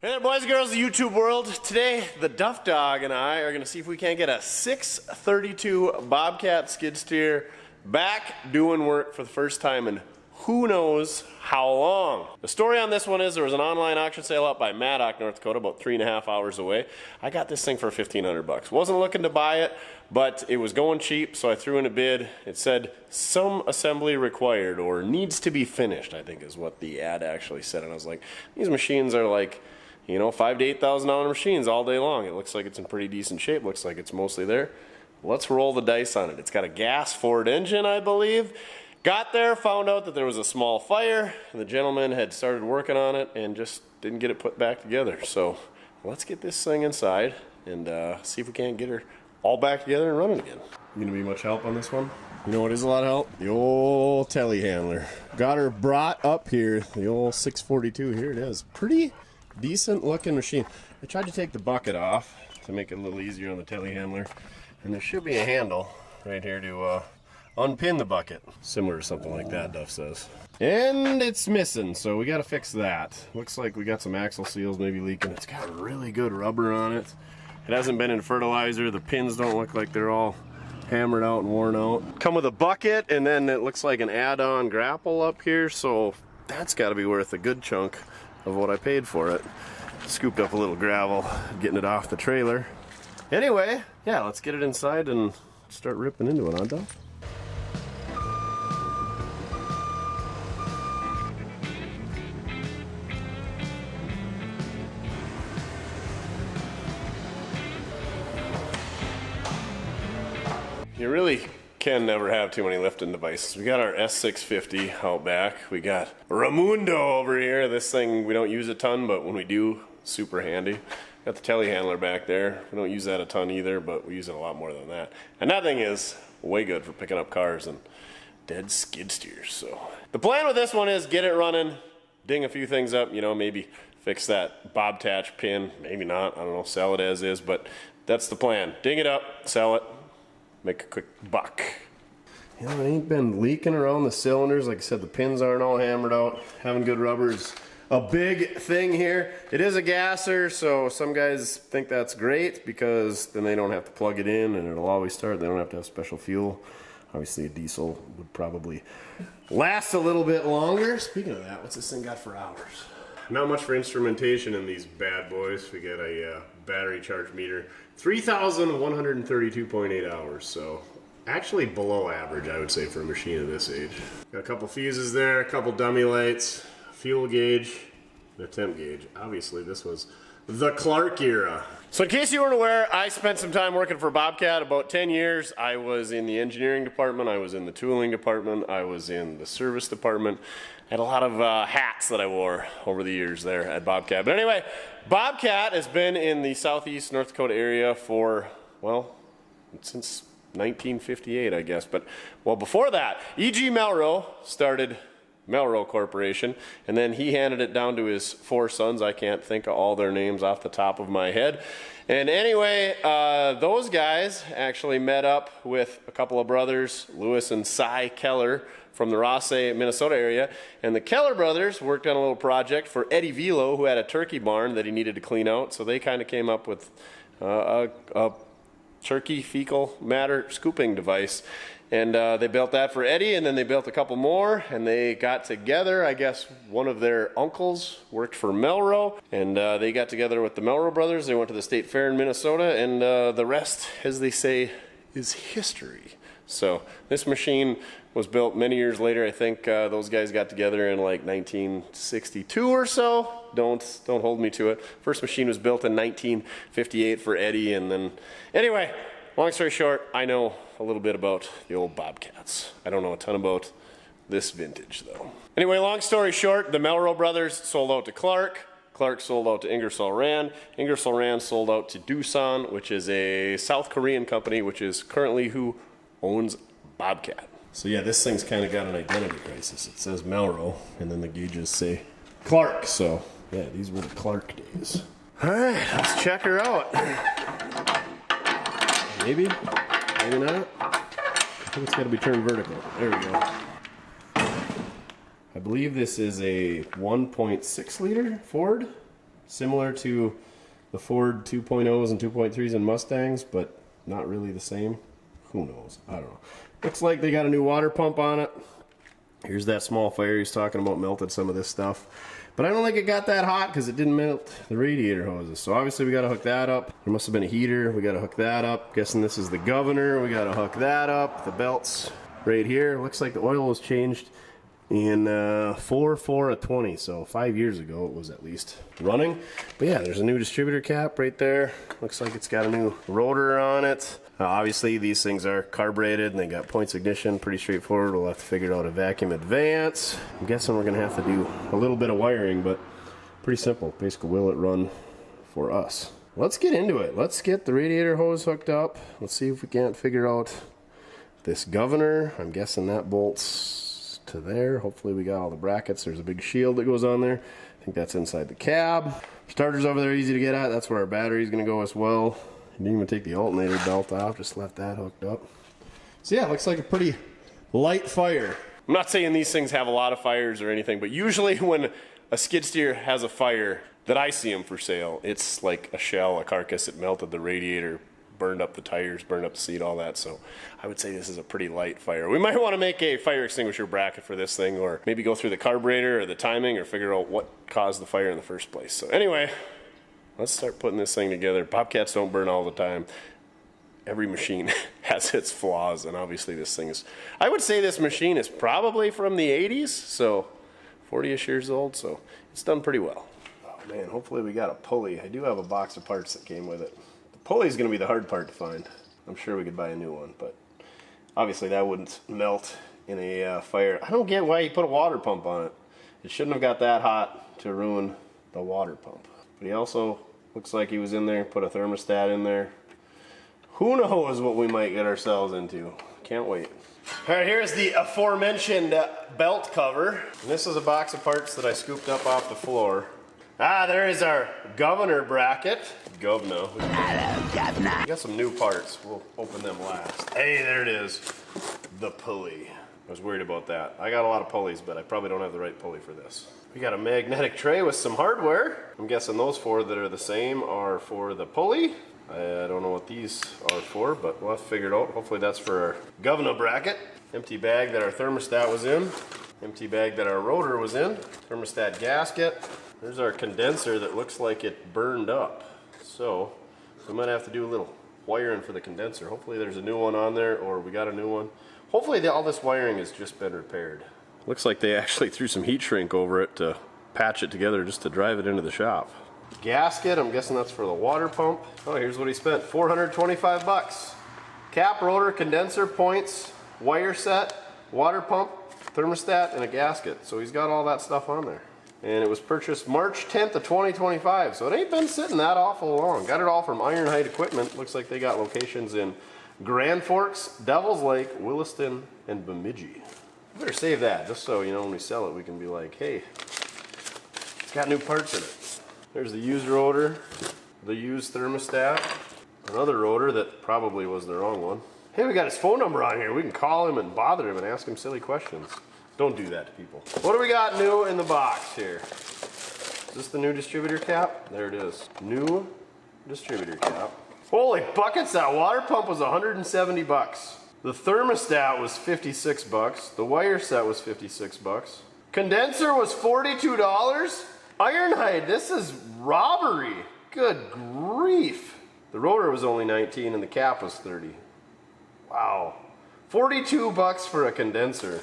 Hey there, boys and girls of the YouTube world. Today, the Duff dog and I are going to see if we can't get a 632 Bobcat skid steer back doing work for the first time in who knows how long. The story on this one is there was an online auction sale up by Maddock, North Dakota, about 3.5 hours away. I got this thing for $1,500. Wasn't looking to buy it, but it was going cheap, so I threw in a bid. It said some assembly required or needs to be finished, I think is what the ad actually said. And I was like, these machines are like, you know, $5,000 to $8,000 machines all day long. It looks like it's in pretty decent shape. Looks like it's mostly there. Let's roll the dice on it. It's got a gas Ford engine, I believe. Got there, found out that there was a small fire. The gentleman had started working on it and just didn't get it put back together. So let's get this thing inside and see if we can't get her all back together and running again. You gonna be much help on this one? You know what is a lot of help? The old telehandler. Got her brought up here. The old 642. Here it is. Pretty decent looking machine. I tried to take the bucket off to make it a little easier on the telehandler, and there should be a handle right here to unpin the bucket, similar to something like that, Duff says. And it's missing, so we got to fix that. Looks like we got some axle seals maybe leaking. It's got really good rubber on it. It hasn't been in fertilizer. The pins don't look like they're all hammered out and worn out. Come with a bucket, and then it looks like an add-on grapple up here, so that's got to be worth a good chunk of what I paid for it. Scooped up a little gravel, getting it off the trailer. Anyway, yeah, let's get it inside and start ripping into it, huh, Duff? You really can never have too many lifting devices. We got our S650 out back. We got Raimundo over here. This thing, we don't use a ton, but when we do, super handy. Got the telehandler back there. We don't use that a ton either, but we use it a lot more than that. And that thing is way good for picking up cars and dead skid steers. So the plan with this one is get it running, ding a few things up, you know, maybe fix that Bobcat pin, maybe not, I don't know, sell it as is, but that's the plan. Ding it up, sell it, make a quick buck. You know, it ain't been leaking around the cylinders. Like I said, the pins aren't all hammered out. Having good rubber is a big thing here. It is a gasser, so some guys think that's great because then they don't have to plug it in and it'll always start. They don't have to have special fuel. Obviously a diesel would probably last a little bit longer. Speaking of that, what's this thing got for hours? Not much for instrumentation in these bad boys. We got a battery charge meter, 3,132.8 hours, so actually below average, I would say, for a machine of this age. Got a couple fuses there, a couple dummy lights, fuel gauge, and a temp gauge. Obviously, this was the Clark era. So in case you weren't aware, I spent some time working for Bobcat, about 10 years. I was in the engineering department, I was in the tooling department, I was in the service department. I had a lot of hats that I wore over the years there at Bobcat. But anyway, Bobcat has been in the southeast North Dakota area for, well, since 1958, I guess. But, well, before that, E.G. Melrose started Melrose Corporation, and then he handed it down to his 4 sons. I can't think of all their names off the top of my head. And anyway, those guys actually met up with a couple of brothers, Lewis and Cy Keller, from the Rossay, Minnesota area. And the Keller brothers worked on a little project for Eddie Velo, who had a turkey barn that he needed to clean out. So they kind of came up with a turkey fecal matter scooping device. And they built that for Eddie, and then they built a couple more, and they got together. I guess one of their uncles worked for Melrose, and they got together with the Melrose brothers. They went to the state fair in Minnesota, and the rest, as they say, is history. So this machine was built many years later. I think those guys got together in like 1962 or so. Don't hold me to it. First machine was built in 1958 for Eddie, and then anyway, long story short, I know a little bit about the old Bobcats. I don't know a ton about this vintage though. Anyway, long story short, the Melrose brothers sold out to Clark. Clark sold out to Ingersoll Rand. Ingersoll Rand sold out to Doosan, which is a South Korean company, which is currently who owns Bobcat. So yeah, this thing's kind of got an identity crisis. It says Melrose, and then the gauges say Clark. So yeah, these were the Clark days. All right, let's check her out. Maybe, maybe not. I think it's got to be turned vertical. There we go. I believe this is a 1.6 liter Ford Similar to the Ford 2.0s and 2.3s and Mustangs, but not really the same. Who knows? I don't know. Looks like they got a new water pump on it. Here's that small fire he's talking about, melted some of this stuff. But I don't think it got that hot because it didn't melt the radiator hoses. So obviously we got to hook that up. There must have been a heater. We got to hook that up. Guessing this is the governor. We got to hook that up. The belts right here. Looks like the oil was changed in 4/4/20. So 5 years ago it was at least running. But yeah, there's a new distributor cap right there. Looks like it's got a new rotor on it. Obviously these things are carbureted and they got points ignition, pretty straightforward. We'll have to figure out a vacuum advance. I'm guessing we're gonna have to do a little bit of wiring, but pretty simple. Basically, will it run for us? Let's get into it. Let's get the radiator hose hooked up. Let's see if we can't figure out this governor. I'm guessing that bolts to there. Hopefully we got all the brackets. There's a big shield that goes on there. I think that's inside the cab. Starter's over there, easy to get at. That's where our battery's gonna go as well. Didn't even take the alternator belt off, just left that hooked up. So yeah, it looks like a pretty light fire. I'm not saying these things have a lot of fires or anything, but usually when a skid steer has a fire that I see them for sale, it's like a shell, a carcass. It melted the radiator, burned up the tires, burned up the seat, all that. So I would say this is a pretty light fire. We might want to make a fire extinguisher bracket for this thing, or maybe go through the carburetor or the timing, or figure out what caused the fire in the first place. So anyway, let's start putting this thing together. Bobcats don't burn all the time. Every machine has its flaws, and obviously this thing is, I would say this machine is probably from the 80s, so 40-ish years old, so it's done pretty well. Oh man, hopefully we got a pulley. I do have a box of parts that came with it. The pulley is going to be the hard part to find. I'm sure we could buy a new one, but obviously that wouldn't melt in a fire. I don't get why he put a water pump on it. It shouldn't have got that hot to ruin the water pump. But he also looks like he was in there, put a thermostat in there. Who knows what we might get ourselves into. Can't wait. All right, here's the aforementioned belt cover. And this is a box of parts that I scooped up off the floor. Ah, there is our governor bracket. Governor. Hello, governor. We got some new parts. We'll open them last. Hey, there it is. The pulley. I was worried about that. I got a lot of pulleys, but I probably don't have the right pulley for this. We got a magnetic tray with some hardware. I'm guessing those four that are the same are for the pulley. I don't know what these are for, but we'll have to figure it out. Hopefully that's for our governor bracket. Empty bag that our thermostat was in. Empty bag that our rotor was in. Thermostat gasket. There's our condenser that looks like it burned up. So we might have to do a little wiring for the condenser. Hopefully there's a new one on there, or we got a new one. Hopefully all this wiring has just been repaired. Looks like they actually threw some heat shrink over it to patch it together just to drive it into the shop. Gasket, I'm guessing that's for the water pump. Oh, here's what he spent, 425 bucks. Cap, rotor, condenser, points, wire set, water pump, thermostat, and a gasket. So he's got all that stuff on there. And it was purchased March 10th of 2025, so it ain't been sitting that awful long. Got it all from Iron Height Equipment. Looks like they got locations in Grand Forks, Devil's Lake, Williston, and Bemidji. I better save that, just so, you know, when we sell it, we can be like, hey, it's got new parts in it. There's the used rotor, the used thermostat, another rotor that probably was the wrong one. Hey, we got his phone number on here. We can call him and bother him and ask him silly questions. Don't do that to people. What do we got new in the box here? Is this the new distributor cap? There it is. New distributor cap. Holy buckets, that water pump was 170 bucks. The thermostat was 56 bucks. The wire set was 56 bucks. Condenser was $42. Ironhide, this is robbery. Good grief. The rotor was only 19 and the cap was 30. Wow. 42 bucks for a condenser.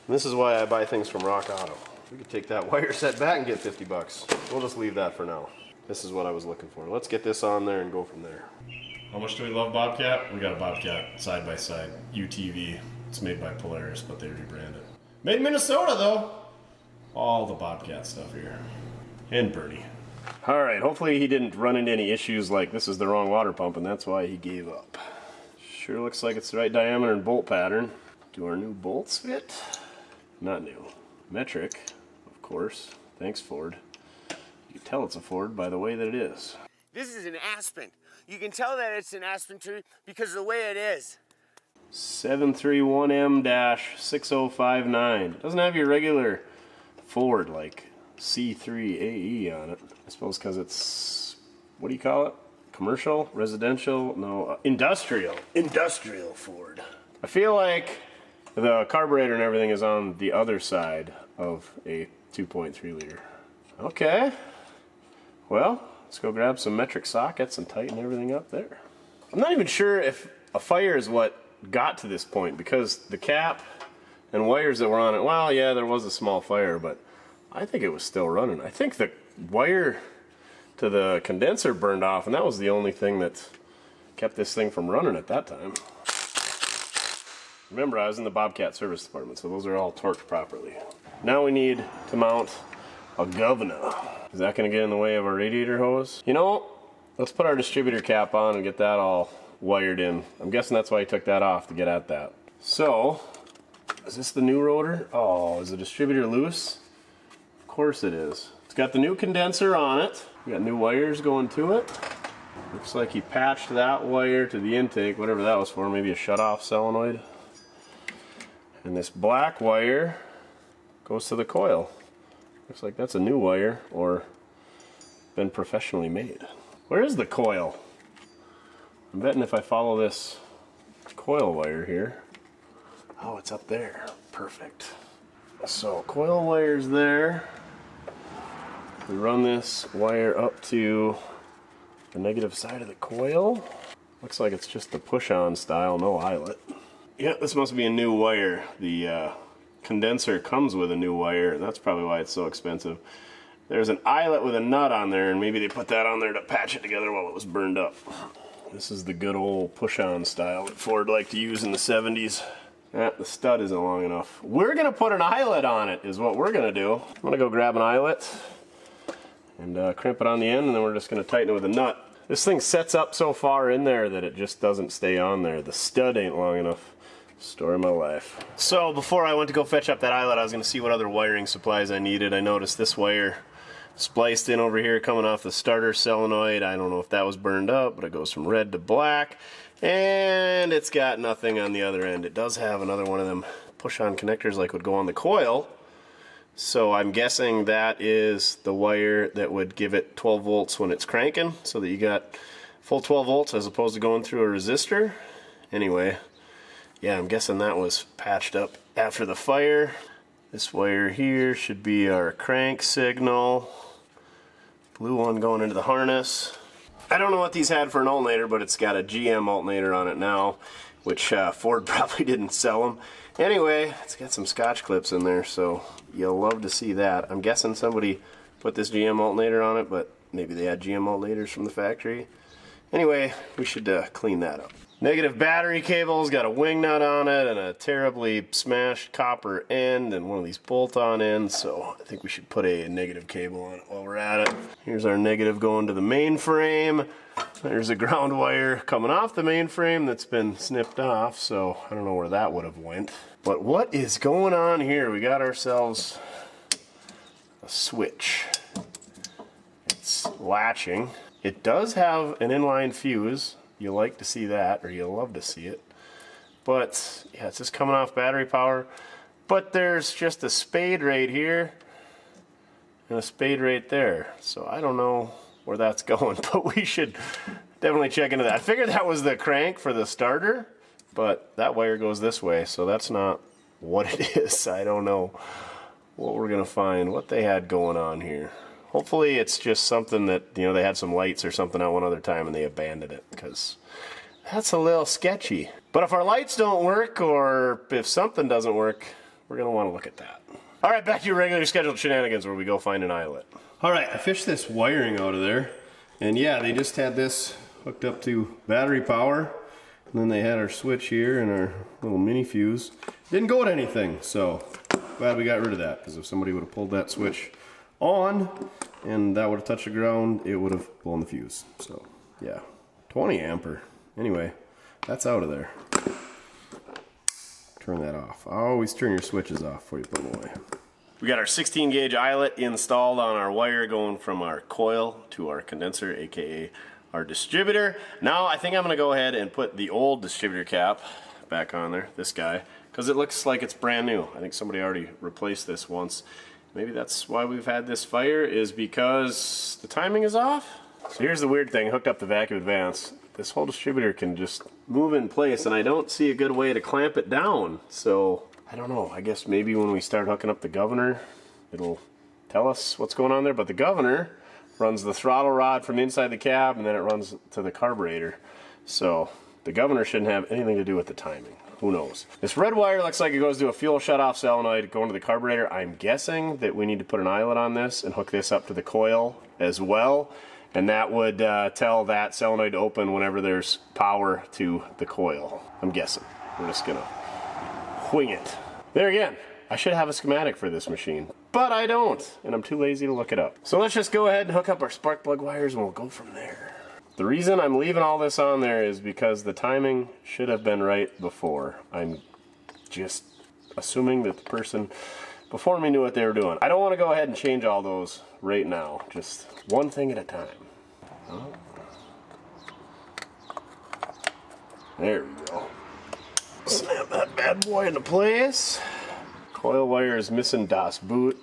And this is why I buy things from Rock Auto. We could take that wire set back and get 50 bucks. We'll just leave that for now. This is what I was looking for. Let's get this on there and go from there. How much do we love Bobcat? We got a Bobcat side by side, UTV. It's made by Polaris, but they rebrand it. Made in Minnesota though. All the Bobcat stuff here. And Bernie. All right, hopefully he didn't run into any issues like this is the wrong water pump and that's why he gave up. Sure looks like it's the right diameter and bolt pattern. Do our new bolts fit? Not new. Metric, of course. Thanks, Ford. You can tell it's a Ford by the way that it is. This is an aspen. You can tell that it's an aspen tree because of the way it is. 731M-6059. Doesn't have your regular Ford like C3AE on it. I suppose because it's, what do you call it? Commercial? Residential? No, industrial. Industrial Ford. I feel like the carburetor and everything is on the other side of a 2.3 liter. Okay. Well, let's go grab some metric sockets and tighten everything up there. I'm not even sure if a fire is what got to this point, because the cap and wires that were on it, well, yeah, there was a small fire, but I think it was still running. I think the wire to the condenser burned off, and that was the only thing that kept this thing from running at that time. Remember, I was in the Bobcat service department, so those are all torqued properly. Now we need to mount a Gwinner. Is that going to get in the way of our radiator hose? You know, let's put our distributor cap on and get that all wired in. I'm guessing that's why he took that off, to get at that. So, is this the new rotor? Oh, is the distributor loose? Of course it is. It's got the new condenser on it. We got new wires going to it. Looks like he patched that wire to the intake, whatever that was for, maybe a shut-off solenoid. And this black wire goes to the coil. Looks like that's a new wire, or been professionally made. Where is the coil? I'm betting if I follow this coil wire here. Oh, it's up there. Perfect. So coil wire's there. We run this wire up to the negative side of the coil. Looks like it's just the push-on style, no eyelet. Yeah, this must be a new wire. The condenser comes with a new wire, and that's probably why it's so expensive. There's an eyelet with a nut on there, and maybe they put that on there to patch it together while it was burned up. This is the good old push-on style that Ford liked to use in the 70s. The stud isn't long enough. We're gonna put an eyelet on it, is what we're gonna do. I'm gonna go grab an eyelet and crimp it on the end, and then we're just gonna tighten it with a nut. This thing sets up so far in there that it just doesn't stay on there. The stud ain't long enough. Story of my life. So before I went to go fetch up that eyelet, I was gonna see what other wiring supplies I needed. I noticed this wire spliced in over here coming off the starter solenoid. I don't know if that was burned up, but it goes from red to black, and it's got nothing on the other end. It does have another one of them push-on connectors like would go on the coil, so I'm guessing that is the wire that would give it 12 volts when it's cranking, so that you got full 12 volts as opposed to going through a resistor. Anyway, yeah, I'm guessing that was patched up after the fire. This wire here should be our crank signal. Blue one going into the harness. I don't know what these had for an alternator, but it's got a GM alternator on it now, which Ford probably didn't sell them. Anyway, it's got some Scotch clips in there, so you'll love to see that. I'm guessing somebody put this GM alternator on it, but maybe they had GM alternators from the factory. Anyway, we should clean that up. Negative battery cable's got a wing nut on it and a terribly smashed copper end and one of these bolt-on ends, so I think we should put a negative cable on it while we're at it. Here's our negative going to the main frame. There's a ground wire coming off the main frame that's been snipped off, so I don't know where that would have went. But what is going on here? We got ourselves a switch. It's latching. It does have an inline fuse. You like to see that, or you love to see it. But yeah, it's just coming off battery power. But there's just a spade right here and a spade right there. So I don't know where that's going, but we should definitely check into that. I figured that was the crank for the starter, but that wire goes this way, so that's not what it is. I don't know what we're gonna find, what they had going on here. Hopefully it's just something that, you know, they had some lights or something out one other time and they abandoned it, because that's a little sketchy. But if our lights don't work, or if something doesn't work, we're going to want to look at that. All right, back to your regularly scheduled shenanigans where we go find an eyelet. All right, I fished this wiring out of there, and yeah, they just had this hooked up to battery power, and then they had our switch here and our little mini fuse. Didn't go to anything, so glad we got rid of that, because if somebody would have pulled that switch on and that would have touched the ground, it would have blown the fuse. So yeah, 20 ampere. Anyway, that's out of there. Turn that off. Always turn your switches off before you put them away. We got our 16 gauge eyelet installed on our wire going from our coil to our condenser, aka our distributor. Now I think I'm gonna go ahead and put the old distributor cap back on there, this guy, because it looks like it's brand new. I think somebody already replaced this once. Maybe that's why we've had this fire, is because the timing is off. So here's the weird thing, hooked up the vacuum advance. This whole distributor can just move in place, and I don't see a good way to clamp it down. So I don't know, I guess maybe when we start hooking up the governor, it'll tell us what's going on there. But the governor runs the throttle rod from inside the cab, and then it runs to the carburetor. So the governor shouldn't have anything to do with the timing. Who knows? This red wire looks like it goes to a fuel shutoff solenoid going to the carburetor. I'm guessing that we need to put an eyelet on this and hook this up to the coil as well. And that would tell that solenoid to open whenever there's power to the coil. I'm guessing. We're just gonna wing it. There again, I should have a schematic for this machine, but I don't, and I'm too lazy to look it up. So let's just go ahead and hook up our spark plug wires and we'll go from there. The reason I'm leaving all this on there is because the timing should have been right before. I'm just assuming that the person before me knew what they were doing. I don't want to go ahead and change all those right now. Just one thing at a time. Oh. There we go. Snap that bad boy into place. Coil wire is missing Das Boot.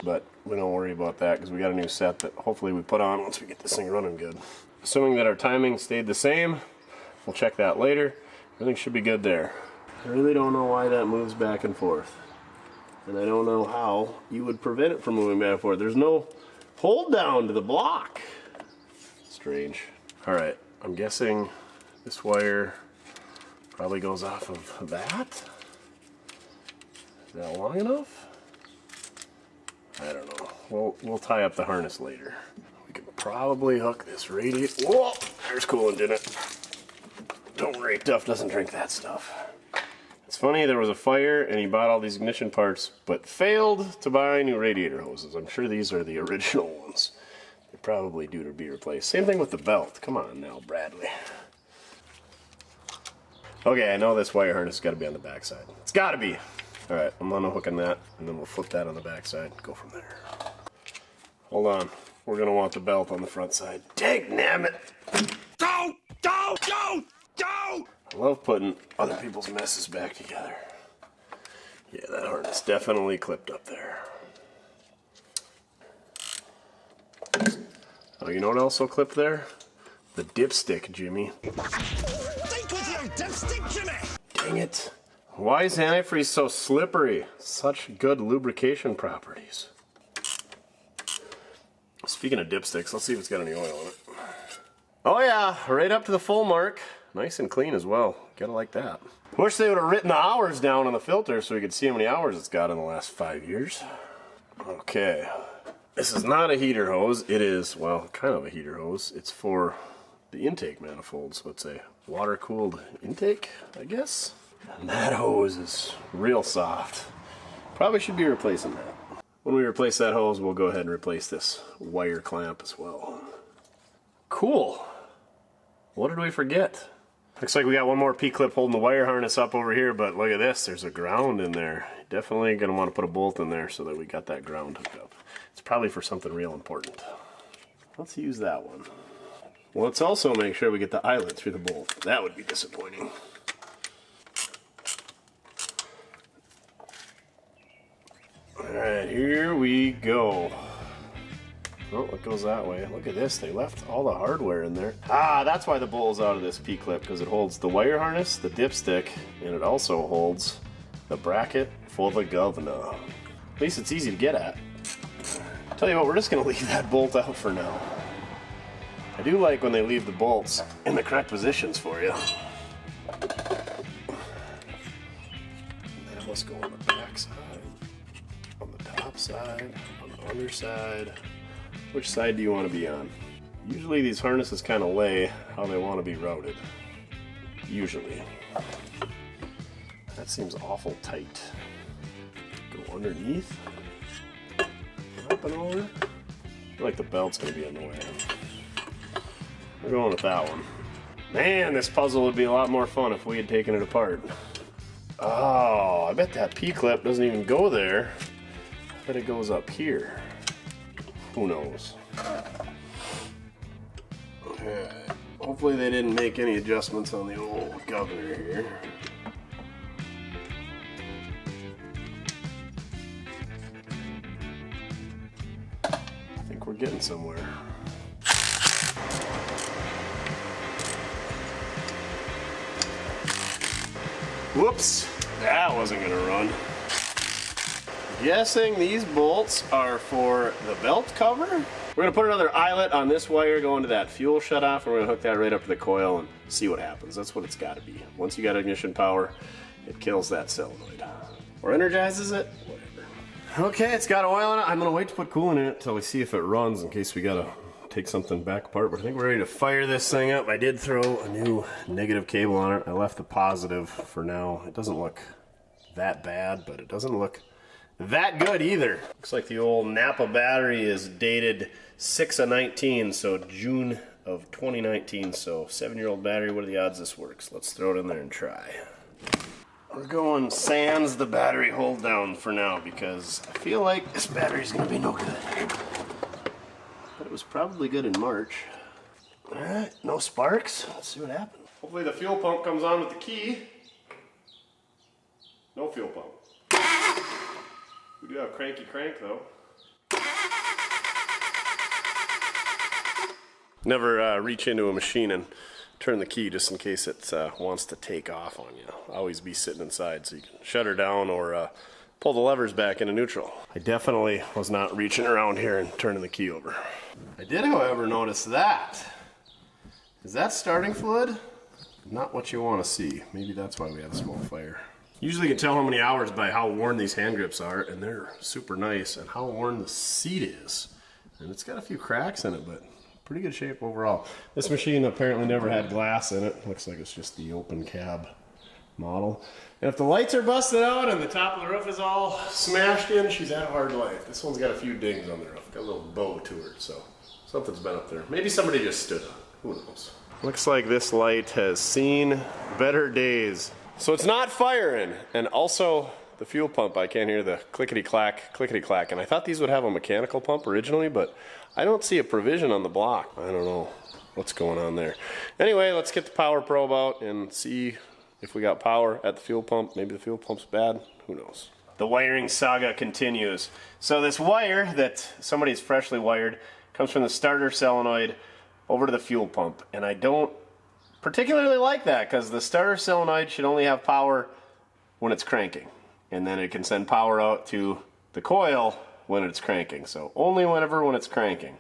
But we don't worry about that because we got a new set that hopefully we put on once we get this thing running good. Assuming that our timing stayed the same, we'll check that later. Everything should be good there. I really don't know why that moves back and forth. And I don't know how you would prevent it from moving back and forth. There's no hold down to the block. Strange. Alright, I'm guessing this wire probably goes off of that. Is that long enough? I don't know. We'll tie up the harness later. We can probably hook this radiator. Whoa! There's coolant in it. Don't worry, Duff doesn't drink that stuff. It's funny, there was a fire and he bought all these ignition parts, but failed to buy new radiator hoses. I'm sure these are the original ones. They're probably due to be replaced. Same thing with the belt. Come on now, Bradley. Okay, I know this wire harness has got to be on the back side. It's got to be. Alright, I'm unhooking that, and then we'll flip that on the back side. Go from there. Hold on. We're going to want the belt on the front side. Dangnammit! Go! Go! Go! Go! I love putting other people's messes back together. Yeah, that harness definitely clipped up there. Oh, you know what else will clip there? The dipstick, Jimmy. Think with your dipstick, Jimmy! Dang it. Why is antifreeze so slippery? Such good lubrication properties. Speaking of dipsticks, let's see if it's got any oil in it. Oh yeah, right up to the full mark. Nice and clean as well. Gotta like that. Wish they would have written the hours down on the filter so we could see how many hours it's got in the last 5 years. Okay. This is not a heater hose. It is, well, kind of a heater hose. It's for the intake manifold, so it's a water-cooled intake, I guess. And that hose is real soft. Probably should be replacing that. When we replace that hose, we'll go ahead and replace this wire clamp as well. Cool. What did we forget? Looks like we got one more P-clip holding the wire harness up over here, but look at this, there's a ground in there. Definitely gonna want to put a bolt in there so that we got that ground hooked up. It's probably for something real important. Let's use that one. Well, let's also make sure we get the eyelet through the bolt. That would be disappointing. Alright, here we go. Oh, it goes that way. Look at this, they left all the hardware in there. Ah, that's why the bowl's out of this P-clip, because it holds the wire harness, the dipstick, and it also holds the bracket for the governor. At least it's easy to get at. Tell you what, we're just going to leave that bolt out for now. I do like when they leave the bolts in the correct positions for you. Now let's go on the back side, on the top side, on the underside. Which side do you want to be on? Usually these harnesses kind of lay how they want to be routed. Usually. That seems awful tight. Go underneath. Up and over. I feel like the belt's going to be in the way. We're going with that one. Man, this puzzle would be a lot more fun if we had taken it apart. Oh, I bet that P-clip doesn't even go there. I bet it goes up here. Who knows? Okay. Hopefully they didn't make any adjustments on the old governor here. getting somewhere. Whoops, that wasn't gonna run. Guessing these bolts are for the belt cover. We're gonna put another eyelet on this wire going to that fuel shutoff, and we're gonna hook that right up to the coil and see what happens. That's what it's gotta be. Once you got ignition power, it kills that solenoid. Or energizes it, whatever. Okay, it's got oil in it. I'm gonna wait to put coolant in it till we see if it runs in case we gotta take something back apart. But I think we're ready to fire this thing up. I did throw a new negative cable on it. I left the positive for now. It doesn't look that bad, but it doesn't look that good either. Looks like the old Napa battery is dated 6/19, so June of 2019. So 7-year-old battery. What are the odds this works? Let's throw it in there and try. We're going sans the battery hold down for now because I feel like this battery's gonna be no good. But it was probably good in March. Alright, no sparks. Let's see what happens. Hopefully the fuel pump comes on with the key. No fuel pump. We do have cranky crank though. Never reach into a machine and turn the key just in case it wants to take off on you. Always be sitting inside so you can shut her down or pull the levers back into neutral. I definitely was not reaching around here and turning the key over. I did, however, notice that. Is that starting fluid? Not what you want to see. Maybe that's why we have a small fire. Usually you can tell how many hours by how worn these hand grips are, and they're super nice, and how worn the seat is. And it's got a few cracks in it, but pretty good shape overall. This machine apparently never had glass in it. Looks like it's just the open cab model. And if the lights are busted out and the top of the roof is all smashed in, she's had a hard life. This one's got a few dings on the roof. Got a little bow to her, so something's been up there. Maybe somebody just stood on it. Who knows? Looks like this light has seen better days. So it's not firing, and also the fuel pump, I can't hear the clickety-clack, and I thought these would have a mechanical pump originally, but I don't see a provision on the block. I don't know what's going on there. Anyway, let's get the power probe out and see if we got power at the fuel pump. Maybe the fuel pump's bad, who knows. The wiring saga continues. So this wire that somebody's freshly wired comes from the starter solenoid over to the fuel pump, and I don't particularly like that because the starter solenoid should only have power when it's cranking, and then it can send power out to the coil when it's cranking. So only when it's cranking.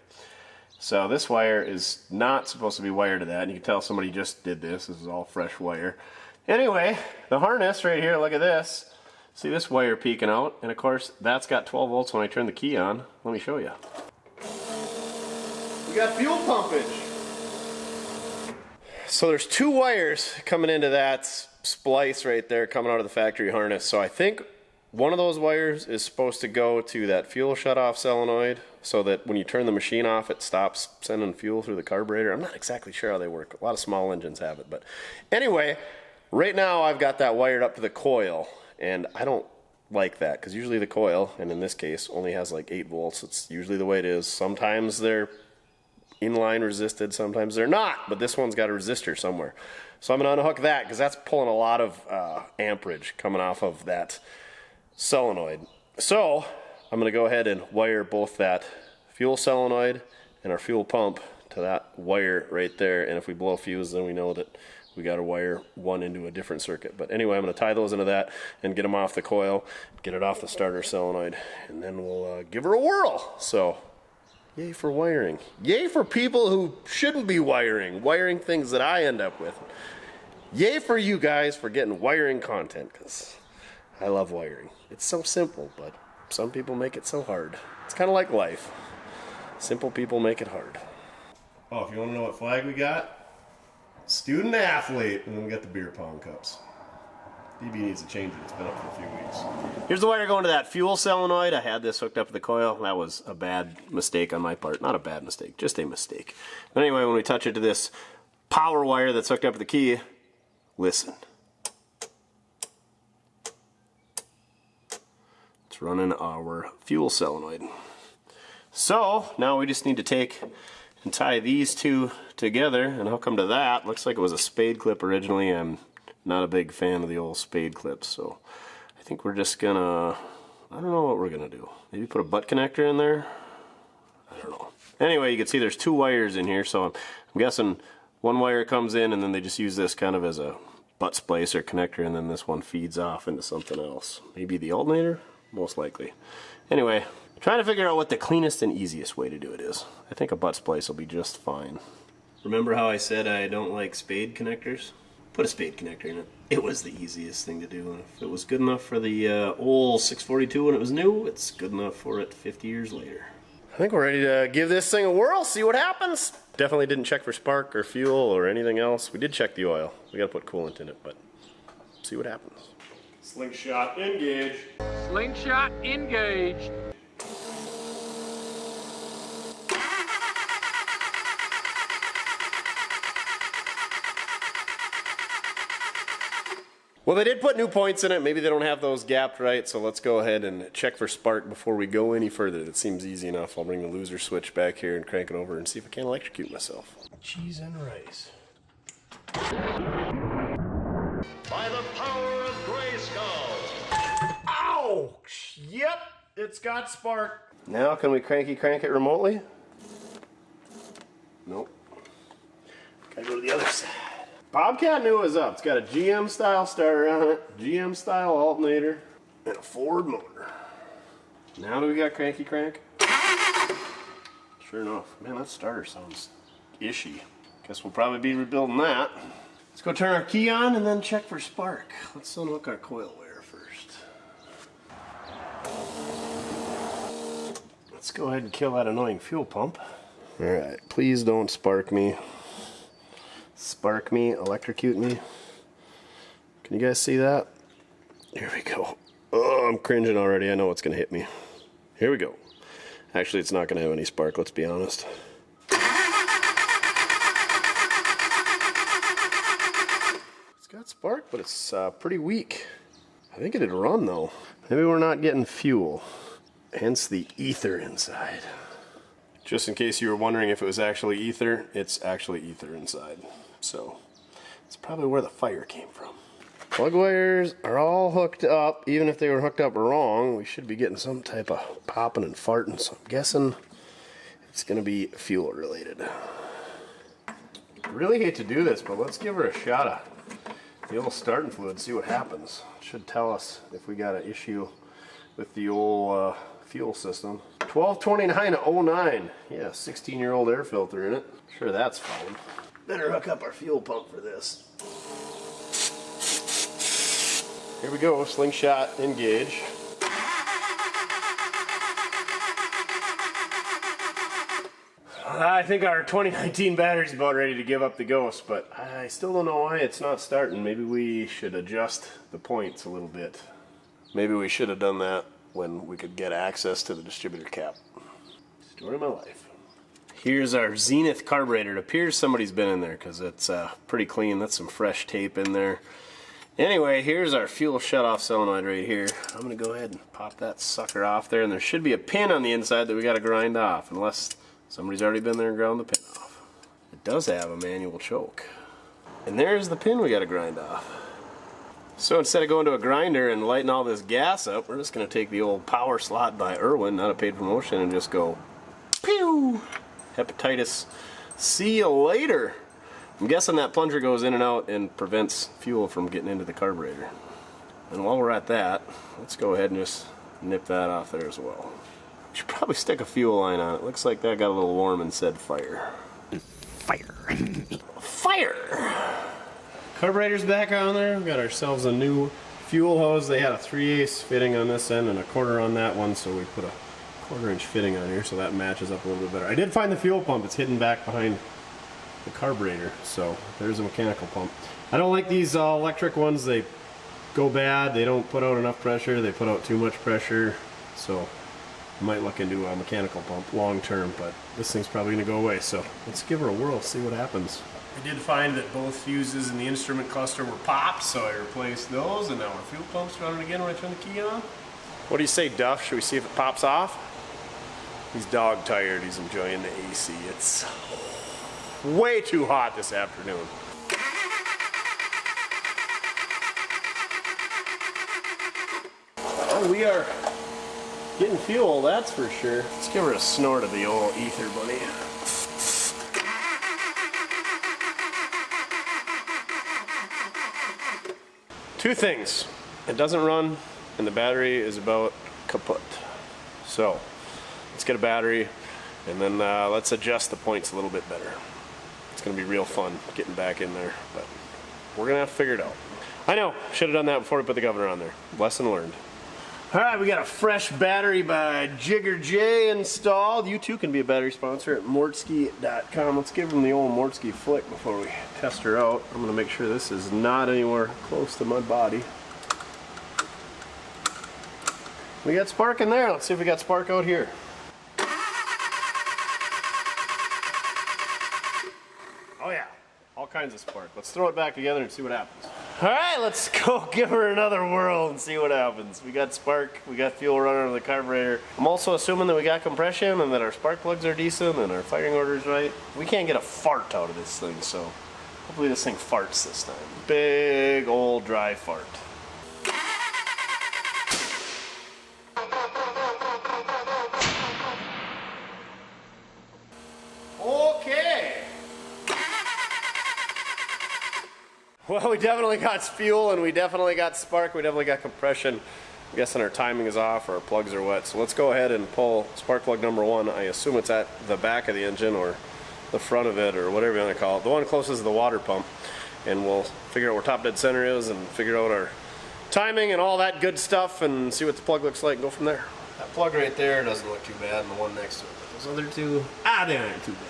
So this wire is not supposed to be wired to that, and you can tell somebody just did this. This is all fresh wire. Anyway, the harness right here, look at this. See this wire peeking out, and of course that's got 12 volts when I turn the key on. Let me show you. We got fuel pumpage. So there's 2 wires coming into that splice right there coming out of the factory harness. So I think one of those wires is supposed to go to that fuel shutoff solenoid so that when you turn the machine off it stops sending fuel through the carburetor. I'm not exactly sure how they work. A lot of small engines have it. But anyway, right now I've got that wired up to the coil, and I don't like that because usually the coil, and in this case only has like 8 volts. It's usually the way it is. Sometimes they're inline resisted, sometimes they're not, but this one's got a resistor somewhere. So I'm going to unhook that because that's pulling a lot of amperage coming off of that solenoid. So I'm going to go ahead and wire both that fuel solenoid and our fuel pump to that wire right there, and if we blow a fuse then we know that we got to wire one into a different circuit. But anyway, I'm going to tie those into that and get them off the coil, get it off the starter solenoid, and then we'll give her a whirl. So yay for wiring. Yay for people who shouldn't be wiring things that I end up with. Yay for you guys for getting wiring content, because I love wiring. It's so simple, but some people make it so hard. It's kind of like life. Simple people make it hard. Oh, if you want to know what flag we got, student athlete, and then we got the beer pong cups. DB needs to change it. It's been up for a few weeks. Here's the wire going to that fuel solenoid. I had this hooked up to the coil. That was a bad mistake on my part. Not a bad mistake, just a mistake. But anyway, when we touch it to this power wire that's hooked up to the key, listen. It's running our fuel solenoid. So now we just need to take and tie these two together and hook them to that. Looks like it was a spade clip originally. I'm not a big fan of the old spade clips, so I think we're just gonna, I don't know what we're gonna do. Maybe put a butt connector in there? I don't know. Anyway, you can see there's 2 wires in here, so I'm guessing one wire comes in and then they just use this kind of as a butt splicer connector, and then this one feeds off into something else. Maybe the alternator? Most likely. Anyway, trying to figure out what the cleanest and easiest way to do it is. I think a butt splice will be just fine. Remember how I said I don't like spade connectors? Put a spade connector in it. It was the easiest thing to do. And if it was good enough for the old 642 when it was new, it's good enough for it 50 years later. I think we're ready to give this thing a whirl, see what happens. Definitely didn't check for spark or fuel or anything else. We did check the oil. We gotta put coolant in it, but see what happens. Slingshot engage. Slingshot engaged. Well, they did put new points in it. Maybe they don't have those gapped right, so let's go ahead and check for spark before we go any further. That seems easy enough. I'll bring the loser switch back here and crank it over and see if I can electrocute myself. Cheese and rice. By the power of Grayskull. Ow! Yep, it's got spark. Now, can we crank it remotely? Nope. Gotta go to the other side. Bobcat knew it was up. It's got a GM style starter on it, GM style alternator, and a Ford motor. Now do we got cranky crank? Sure enough. Man, that starter sounds ishy. Guess we'll probably be rebuilding that. Let's go turn our key on and then check for spark. Let's unhook our coil wire first. Let's go ahead and kill that annoying fuel pump. Alright, please don't spark me. Spark me, electrocute me. Can you guys see that? Here we go. Oh, I'm cringing already. I know what's going to hit me. Here we go. Actually, it's not going to have any spark, let's be honest. It's got spark, but it's pretty weak. I think it'd run, though. Maybe we're not getting fuel. Hence the ether inside. Just in case you were wondering if it was actually ether, it's actually ether inside. So, it's probably where the fire came from. Plug wires are all hooked up. Even if they were hooked up wrong, we should be getting some type of popping and farting. So I'm guessing it's going to be fuel related. I really hate to do this, but let's give her a shot of the old starting fluid, see what happens. It should tell us if we got an issue with the old fuel system. 122909. Yeah, 16-year-old air filter in it. Sure, that's fine. Better hook up our fuel pump for this. Here we go, slingshot engage. I think our 2019 battery's about ready to give up the ghost, but I still don't know why it's not starting. Maybe we should adjust the points a little bit. Maybe we should have done that when we could get access to the distributor cap. Story of my life. Here's our Zenith carburetor. It appears somebody's been in there because it's pretty clean. That's some fresh tape in there. Anyway, here's our fuel shutoff solenoid right here. I'm going to go ahead and pop that sucker off there, and there should be a pin on the inside that we got to grind off, unless somebody's already been there and ground the pin off. It does have a manual choke. And there's the pin we got to grind off. So instead of going to a grinder and lighting all this gas up, we're just going to take the old power slot by Irwin, not a paid promotion, and just go pew! Hepatitis, see you later. I'm guessing that plunger goes in and out and prevents fuel from getting into the carburetor. And while we're at that, let's go ahead and just nip that off there as well. We should probably stick a fuel line on it. Looks like that got a little warm and said fire. Fire. Fire! Carburetor's back on there. We got ourselves a new fuel hose. They had a 3/8 fitting on this end and a 1/4 on that one, so we put a 1/4-inch fitting on here, so that matches up a little bit better. I did find the fuel pump. It's hidden back behind the carburetor, so there's a mechanical pump. I don't like these electric ones. They go bad. They don't put out enough pressure. They put out too much pressure, so I might look into a mechanical pump long term, but this thing's probably going to go away, so let's give her a whirl, see what happens. I did find that both fuses in the instrument cluster were popped, so I replaced those, and now our fuel pump's running again when I turn the key on. What do you say, Duff? Should we see if it pops off? He's dog tired. He's enjoying the AC. It's way too hot this afternoon. Oh, we are Getting fuel, that's for sure. Let's give her a snort of the old ether, buddy. Two things. It doesn't run, and the battery is about kaput. So, let's get a battery, and then let's adjust the points a little bit better. It's going to be real fun getting back in there, but we're going to have to figure it out. I know, should have done that before we put the governor on there. Lesson learned. Alright, we got a fresh battery by Jigger J installed. You too can be a battery sponsor at mortske.com. Let's give them the old Mortske flick before we test her out. I'm going to make sure this is not anywhere close to my body. We got spark in there. Let's see if we got spark out here. Oh yeah, all kinds of spark. Let's throw it back together and see what happens. Alright, let's go give her another whirl and see what happens. We got spark, we got fuel running on the carburetor. I'm also assuming that we got compression and that our spark plugs are decent and our firing order is right. We can't get a fart out of this thing, so hopefully this thing farts this time. Big old dry fart. Well, we definitely got fuel and we definitely got spark, we definitely got compression. I'm guessing our timing is off or our plugs are wet. So let's go ahead and pull spark plug number one. I assume it's at the back of the engine or the front of it or whatever you want to call it. The one closest to the water pump. And we'll figure out where top dead center is and figure out our timing and all that good stuff and see what the plug looks like and go from there. That plug right there doesn't look too bad and the one next to it. But those other two, they aren't too bad.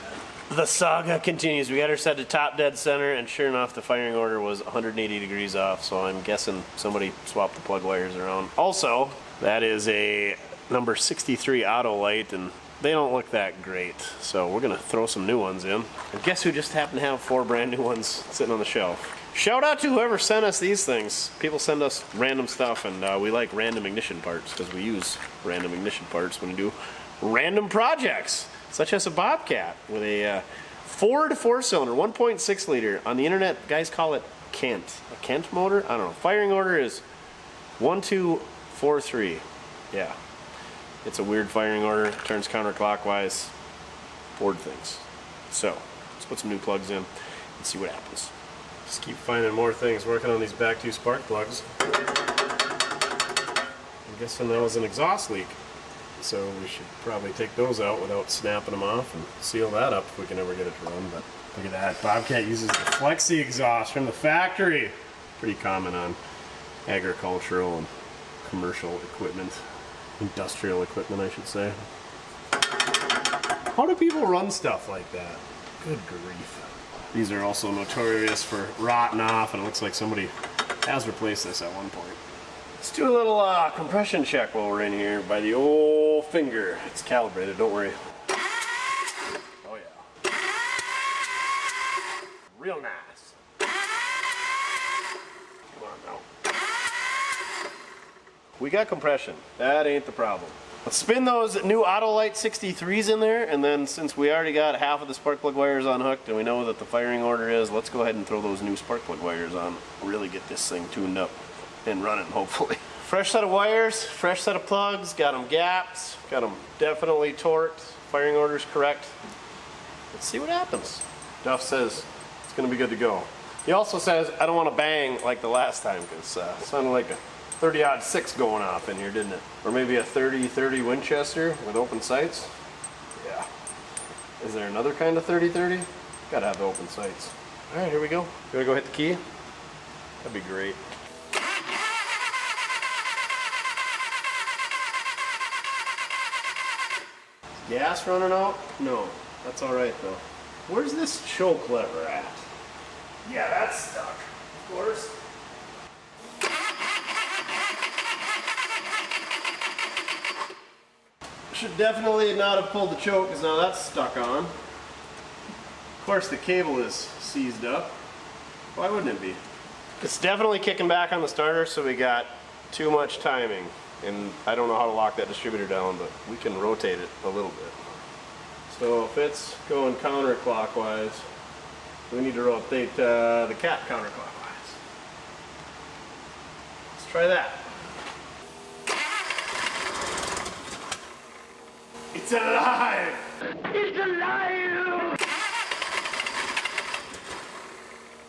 The saga continues. We got her set to top dead center, and sure enough, the firing order was 180 degrees off, so I'm guessing somebody swapped the plug wires around. Also, that is a number 63 auto light, and they don't look that great, so we're going to throw some new ones in. And guess who just happened to have 4 brand new ones sitting on the shelf? Shout out to whoever sent us these things. People send us random stuff, and we like random ignition parts, because we use random ignition parts when we do random projects. Such as a Bobcat with a Ford 4-cylinder, 1.6 liter. On the internet, guys call it Kent. A Kent motor? I don't know. Firing order is 1243. Yeah. It's a weird firing order. Turns counterclockwise. Ford things. So, let's put some new plugs in and see what happens. Just keep finding more things. Working on these back 2 spark plugs. I'm guessing that was an exhaust leak. So we should probably take those out without snapping them off and seal that up if we can ever get it to run. But look at that, Bobcat uses the flexi exhaust from the factory. Pretty common on agricultural and commercial equipment, industrial equipment I should say. How do people run stuff like that? Good grief. These are also notorious for rotting off, and it looks like somebody has replaced this at one point. Let's do a little compression check while we're in here by the old finger. It's calibrated, don't worry. Oh yeah. Real nice. Come on now. We got compression. That ain't the problem. Let's spin those new Autolite 63s in there, and then since we already got half of the spark plug wires unhooked and we know that the firing order is, let's go ahead and throw those new spark plug wires on. Really get this thing tuned up and running, hopefully. Fresh set of wires, fresh set of plugs, got them gapped, got them definitely torqued, firing order's correct. Let's see what happens. Duff says it's gonna be good to go. He also says, I don't want to bang like the last time, because it sounded like a 30-06 going off in here, didn't it? Or maybe a 30-30 Winchester with open sights. Yeah. Is there another kind of 30-30? Gotta have the open sights. All right, here we go. You wanna go hit the key? That'd be great. Gas running out? No, that's all right though. Where's this choke lever at? Yeah, that's stuck, of course. Should definitely not have pulled the choke, because now that's stuck on. Of course the cable is seized up. Why wouldn't it be? It's definitely kicking back on the starter, so we got too much timing. And I don't know how to lock that distributor down, but we can rotate it a little bit. So if it's going counterclockwise, we need to rotate the cap counterclockwise. Let's try that. It's alive! It's alive!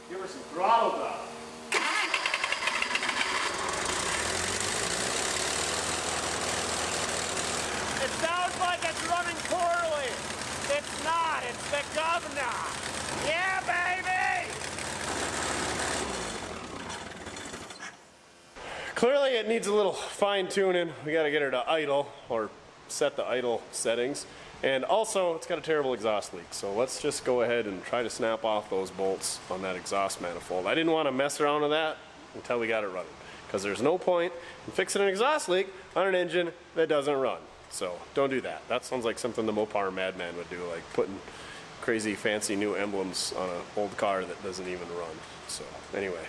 Give her some throttle, Duff. It sounds like it's running poorly. It's not. It's the governor. Yeah, baby! Clearly it needs a little fine tuning. We gotta get her to idle or set the idle settings. And also it's got a terrible exhaust leak. So let's just go ahead and try to snap off those bolts on that exhaust manifold. I didn't want to mess around with that until we got it running, because there's no point in fixing an exhaust leak on an engine that doesn't run. So don't do that. That sounds like something the Mopar madman would do, like putting crazy fancy new emblems on an old car that doesn't even run. So anyway,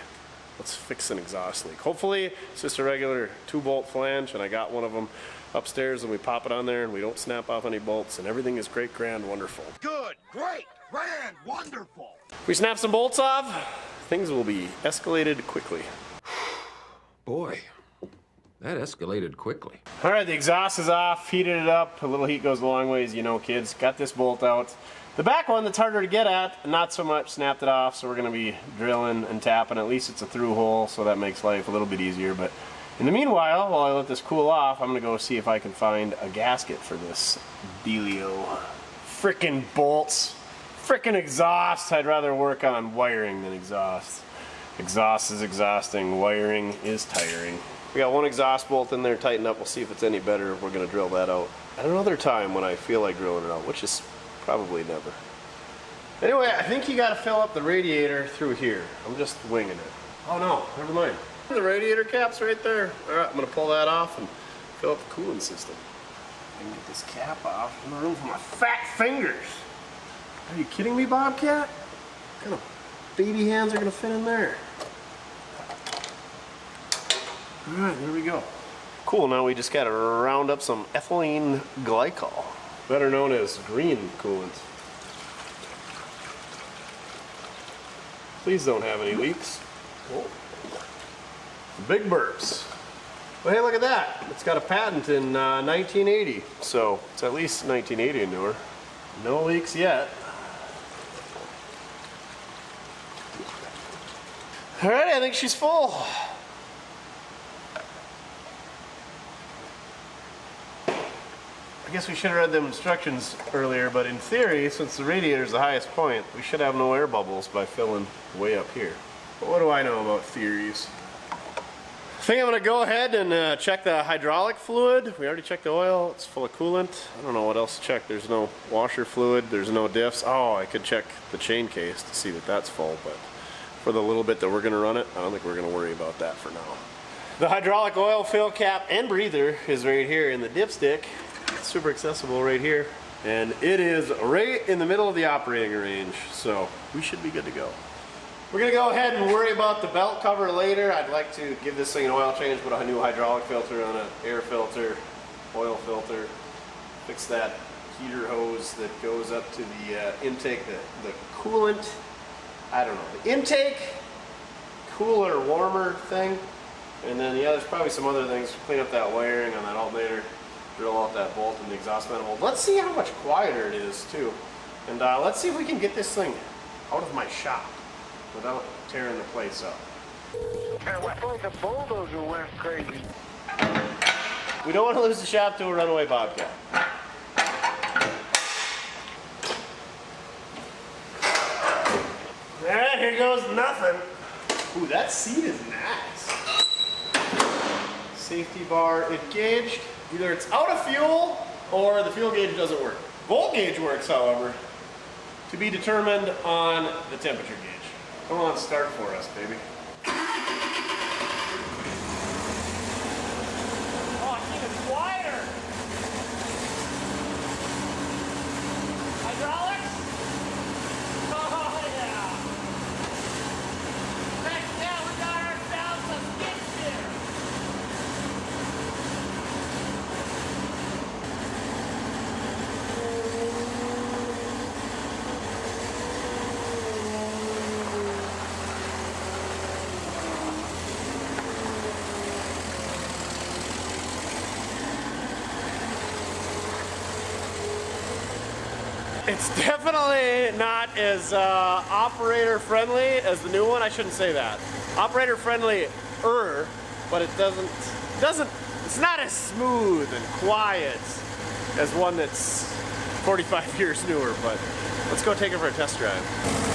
let's fix an exhaust leak. Hopefully it's just a regular 2-bolt flange, and I got one of them upstairs, and we pop it on there and we don't snap off any bolts, and everything is great, grand, wonderful. Good, great, grand, wonderful. If we snap some bolts off, things will be escalated quickly. Boy, that escalated quickly. All right, the exhaust is off, heated it up. A little heat goes a long ways, you know, kids. Got this bolt out. The back one that's harder to get at, not so much, snapped it off, so we're gonna be drilling and tapping. At least it's a through hole, so that makes life a little bit easier. But in the meanwhile, while I let this cool off, I'm gonna go see if I can find a gasket for this dealio. Frickin' bolts, frickin' exhaust. I'd rather work on wiring than exhaust. Exhaust is exhausting, wiring is tiring. We got one exhaust bolt in there, tighten up. We'll see if it's any better. We're gonna drill that out at another time when I feel like drilling it out, which is probably never. Anyway, I think you gotta fill up the radiator through here. I'm just winging it. Oh no, never mind. The radiator cap's right there. All right, I'm gonna pull that off and fill up the cooling system. I can get this cap off. No room for my fat fingers. Are you kidding me, Bobcat? What kind of baby hands are gonna fit in there? All right, there we go. Cool, now we just gotta round up some ethylene glycol, better known as green coolant. Please don't have any leaks. Whoa. Big burps. Well, hey, look at that. It's got a patent in 1980, so it's at least 1980 and newer. No leaks yet. All right, I think she's full. I guess we should have read them instructions earlier, but in theory, since the radiator is the highest point, we should have no air bubbles by filling way up here. But what do I know about theories? I think I'm gonna go ahead and check the hydraulic fluid. We already checked the oil, it's full of coolant. I don't know what else to check. There's no washer fluid, there's no diffs. Oh, I could check the chain case to see that that's full, but for the little bit that we're gonna run it, I don't think we're gonna worry about that for now. The hydraulic oil fill cap and breather is right here in the dipstick. It's super accessible right here. And it is right in the middle of the operating range, so we should be good to go. We're gonna go ahead and worry about the belt cover later. I'd like to give this thing an oil change, put a new hydraulic filter on it, air filter, oil filter, fix that heater hose that goes up to the intake, the coolant, I don't know, the intake, cooler, warmer thing. And then, yeah, there's probably some other things. Clean up that wiring on that alternator, drill out that bolt in the exhaust manifold. Let's see how much quieter it is, too. And let's see if we can get this thing out of my shop without tearing the place up. I thought the bulldozer went crazy. We don't want to lose the shop to a runaway Bobcat. Alright, here goes nothing. Ooh, that seat is nice. Safety bar engaged. Either it's out of fuel or the fuel gauge doesn't work. Volt gauge works, however, to be determined on the temperature gauge. Come on, start for us, baby. Oh, it's even quieter. Hydraulics? Oh, yeah. Heck yeah, we got ourselves a skidsteer. It's definitely not as operator friendly as the new one. I shouldn't say that. Operator friendly-er, but it doesn't, it's not as smooth and quiet as one that's 45 years newer, but let's go take it for a test drive.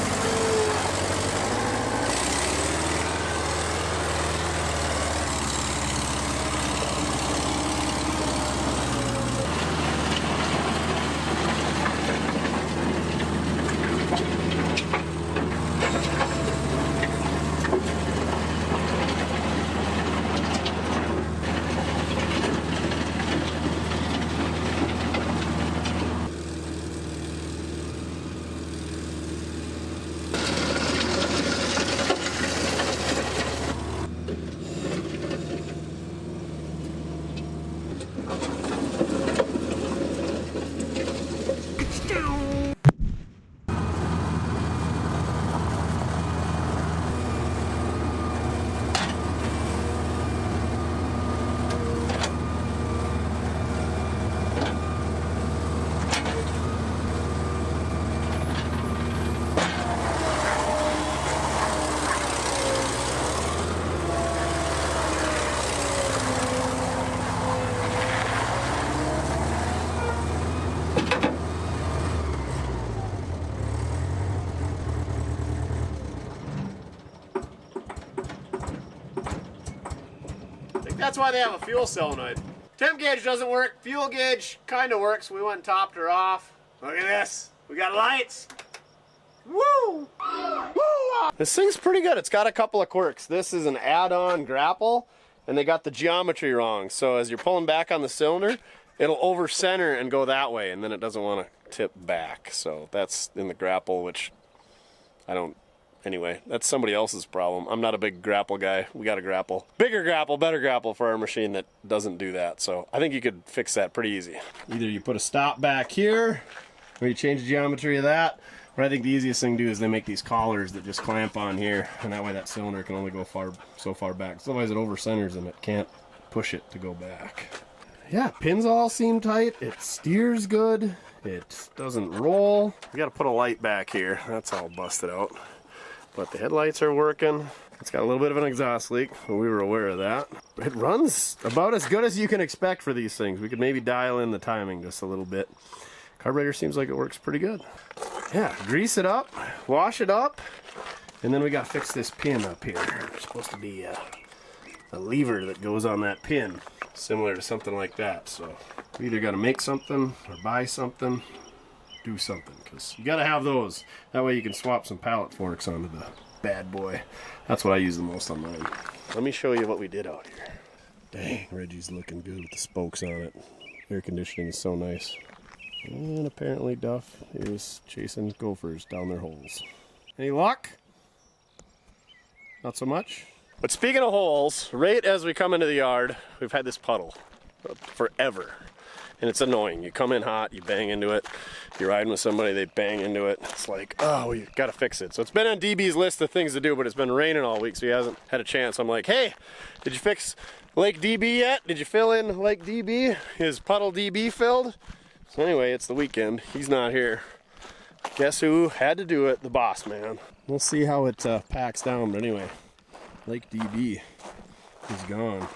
That's why they have a fuel solenoid. Temp gauge doesn't work, fuel gauge kind of works. We went and topped her off. Look at this, we got lights. Woo! Woo! This thing's pretty good. It's got a couple of quirks. This is an add-on grapple, and they got the geometry wrong. So as you're pulling back on the cylinder, it'll over center and go that way, and then it doesn't want to tip back. So that's in the grapple, which I don't. Anyway, that's somebody else's problem. I'm not a big grapple guy. We got a grapple. Bigger grapple, better grapple for our machine that doesn't do that. So I think you could fix that pretty easy. Either you put a stop back here, or you change the geometry of that. But I think the easiest thing to do is they make these collars that just clamp on here, and that way that cylinder can only go so far back. So otherwise it over centers and it can't push it to go back. Yeah, pins all seem tight. It steers good. It doesn't roll. We got to put a light back here. That's all busted out. But the headlights are working. It's got a little bit of an exhaust leak, but we were aware of that. It runs about as good as you can expect for these things. We could maybe dial in the timing just a little bit. Carburetor seems like it works pretty good. Yeah, grease it up, wash it up, and then we got to fix this pin up here. There's supposed to be a lever that goes on that pin, similar to something like that. So we either got to make something or buy something. Do something, because you gotta have those. That way you can swap some pallet forks onto the bad boy. That's what I use the most on mine. Let me show you what we did out here. Dang, Reggie's looking good with the spokes on it. Air conditioning is so nice. And apparently Duff is chasing gophers down their holes. Any luck? Not so much. But speaking of holes, right as we come into the yard, we've had this puddle forever. And it's annoying. You come in hot, you bang into it. You're riding with somebody, they bang into it. It's like, oh, we gotta fix it. So it's been on DB's list of things to do, but it's been raining all week, so he hasn't had a chance. I'm like, hey, did you fix Lake DB yet? Did you fill in Lake DB? Is puddle DB filled? So anyway, it's the weekend. He's not here. Guess who had to do it? The boss man. We'll see how it packs down, but anyway, Lake DB is gone.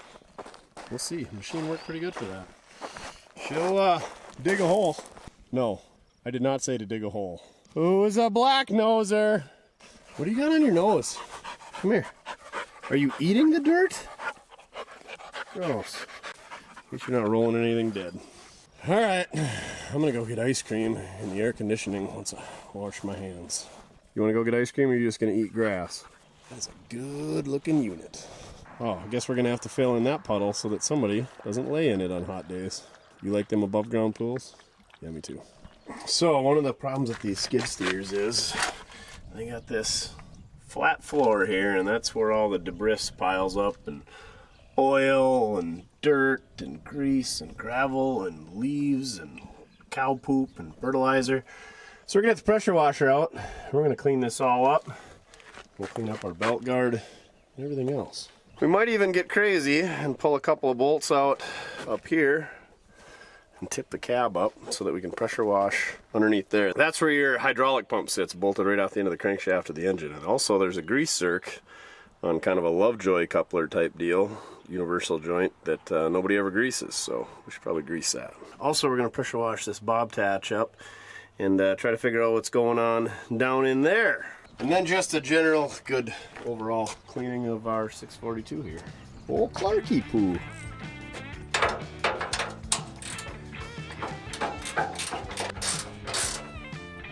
We'll see. The machine worked pretty good for that. She'll dig a hole. No, I did not say to dig a hole. Who's a black noser? What do you got on your nose? Come here. Are you eating the dirt? Gross. At least you're not rolling anything dead. All right, I'm gonna go get ice cream in the air conditioning once I wash my hands. You wanna go get ice cream, or are you just gonna eat grass? That's a good looking unit. Oh, I guess we're gonna have to fill in that puddle so that somebody doesn't lay in it on hot days. You like them above ground pools? Yeah, me too. So one of the problems with these skid steers is they got this flat floor here, and that's where all the debris piles up, and oil and dirt and grease and gravel and leaves and cow poop and fertilizer. So we're gonna get the pressure washer out. We're gonna clean this all up. We'll clean up our belt guard and everything else. We might even get crazy and pull a couple of bolts out up here and tip the cab up so that we can pressure wash underneath there. That's where your hydraulic pump sits, bolted right off the end of the crankshaft of the engine. And also there's a grease circ on kind of a Lovejoy coupler type deal, universal joint, that nobody ever greases, so we should probably grease that. Also, we're going to pressure wash this Bobcat up and try to figure out what's going on down in there. And then just a general good overall cleaning of our 642 here. Old Clarky poo.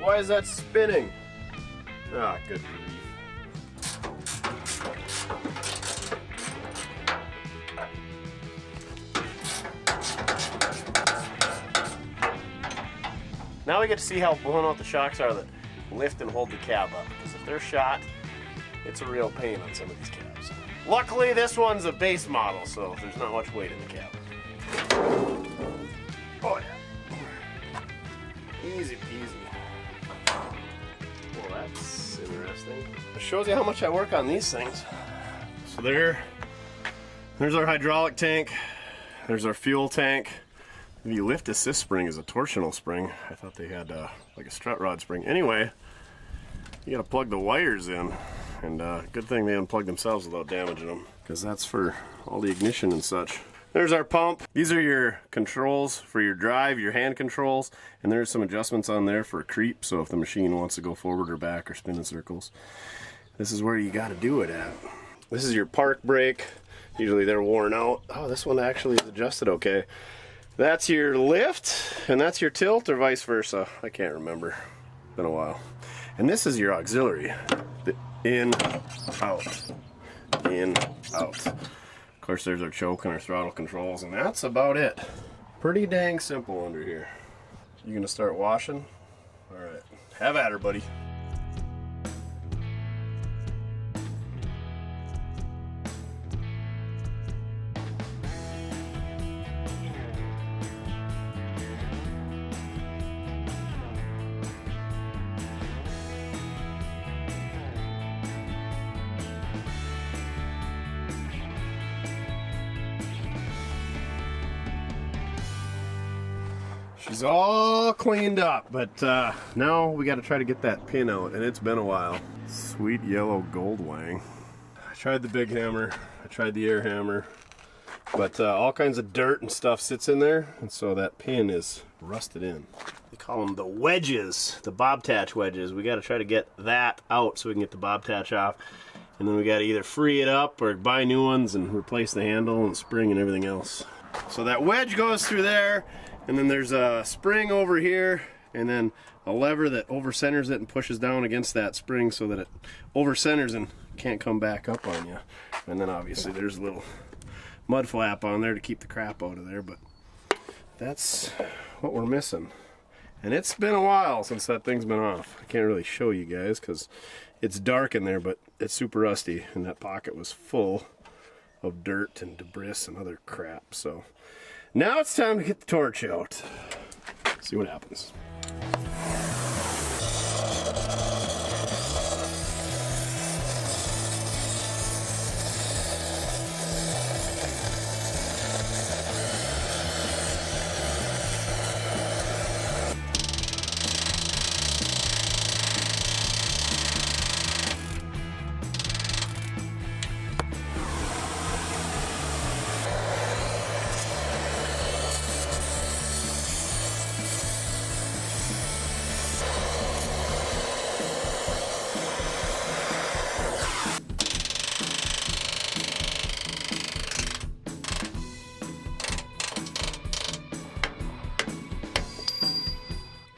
Why is that spinning? Ah, good grief. Now we get to see how blown out the shocks are that lift and hold the cab up. Because if they're shot, it's a real pain on some of these cabs. Luckily, this one's a base model, so there's not much weight in the cab. Oh yeah. Easy peasy. Well, that's interesting. It shows you how much I work on these things. So there's our hydraulic tank. There's our fuel tank. The lift assist spring is a torsional spring. I thought they had like a strut rod spring. Anyway, you gotta plug the wires in, and good thing they unplug themselves without damaging them, because that's for all the ignition and such. There's our pump. These are your controls for your drive, your hand controls, and there's some adjustments on there for creep, so if the machine wants to go forward or back or spin in circles, this is where you gotta do it at. This is your park brake. Usually they're worn out. Oh, this one actually is adjusted okay. That's your lift, and that's your tilt, or vice versa. I can't remember. Been a while. And this is your auxiliary. The in, out, in, out. Of course, there's our choke and our throttle controls, and that's about it. Pretty dang simple under here. You gonna start washing? All right, have at her, buddy. She's all cleaned up, but now we got to try to get that pin out, and it's been a while. Sweet yellow gold wang. I tried the big hammer, I tried the air hammer, but all kinds of dirt and stuff sits in there, and so that pin is rusted in. They call them the wedges, the Bobcat wedges. We got to try to get that out so we can get the Bobcat off, and then we got to either free it up or buy new ones and replace the handle and spring and everything else. So that wedge goes through there, and then there's a spring over here, and then a lever that over centers it and pushes down against that spring so that it over centers and can't come back up on you. And then obviously there's a little mud flap on there to keep the crap out of there, but that's what we're missing. And it's been a while since that thing's been off. I can't really show you guys because it's dark in there, but it's super rusty, and that pocket was full of dirt and debris and other crap. So now it's time to get the torch out. See what happens.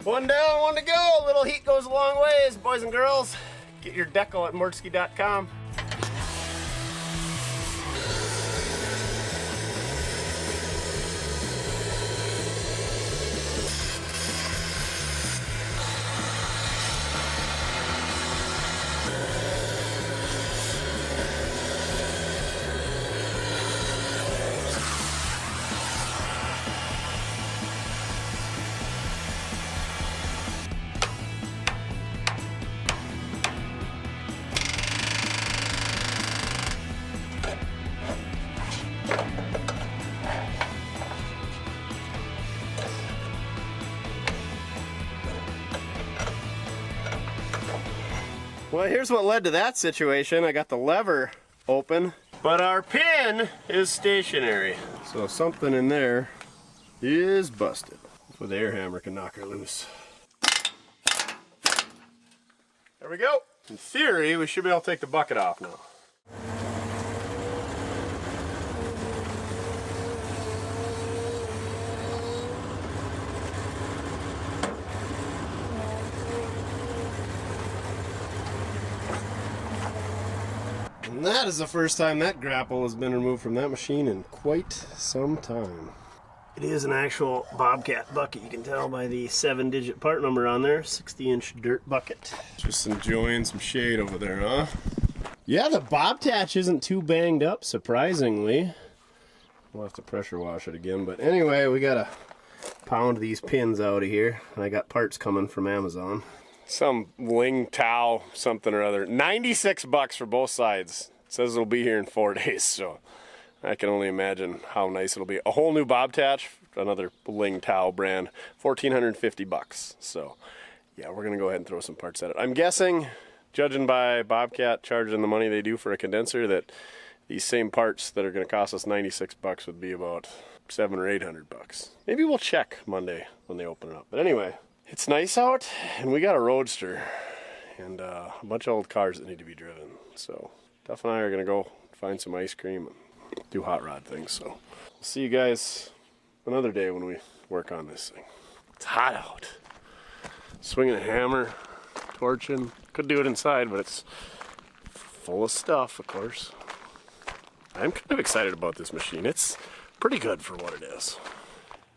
One down, one to go. A little heat goes a long ways, boys and girls. Get your decal at mortske.com. Well, here's what led to that situation. I got the lever open, but our pin is stationary. So something in there is busted. Hopefully the air hammer can knock her loose. There we go. In theory, we should be able to take the bucket off now. And that is the first time that grapple has been removed from that machine in quite some time. It is an actual Bobcat bucket. You can tell by the 7-digit part number on there. 60-inch dirt bucket. Just enjoying some shade over there, huh? Yeah, the Bobcat isn't too banged up, surprisingly. We'll have to pressure wash it again. But anyway, we gotta pound these pins out of here. And I got parts coming from Amazon. Some Ling Tao something or other. 96 bucks for both sides. It says it'll be here in 4 days, so I can only imagine how nice it'll be. A whole new Bobcat, another Ling Tao brand, 1,450 bucks. So yeah, we're gonna go ahead and throw some parts at it. I'm guessing, judging by Bobcat charging the money they do for a condenser, that these same parts that are gonna cost us 96 bucks would be about 700 or 800 bucks. Maybe we'll check Monday when they open it up. But anyway, it's nice out, and we got a Roadster and a bunch of old cars that need to be driven. So Duff and I are gonna go find some ice cream and do hot rod things. So we'll see you guys another day when we work on this thing. It's hot out. Swinging a hammer, torching. Could do it inside, but it's full of stuff, of course. I'm kind of excited about this machine. It's pretty good for what it is.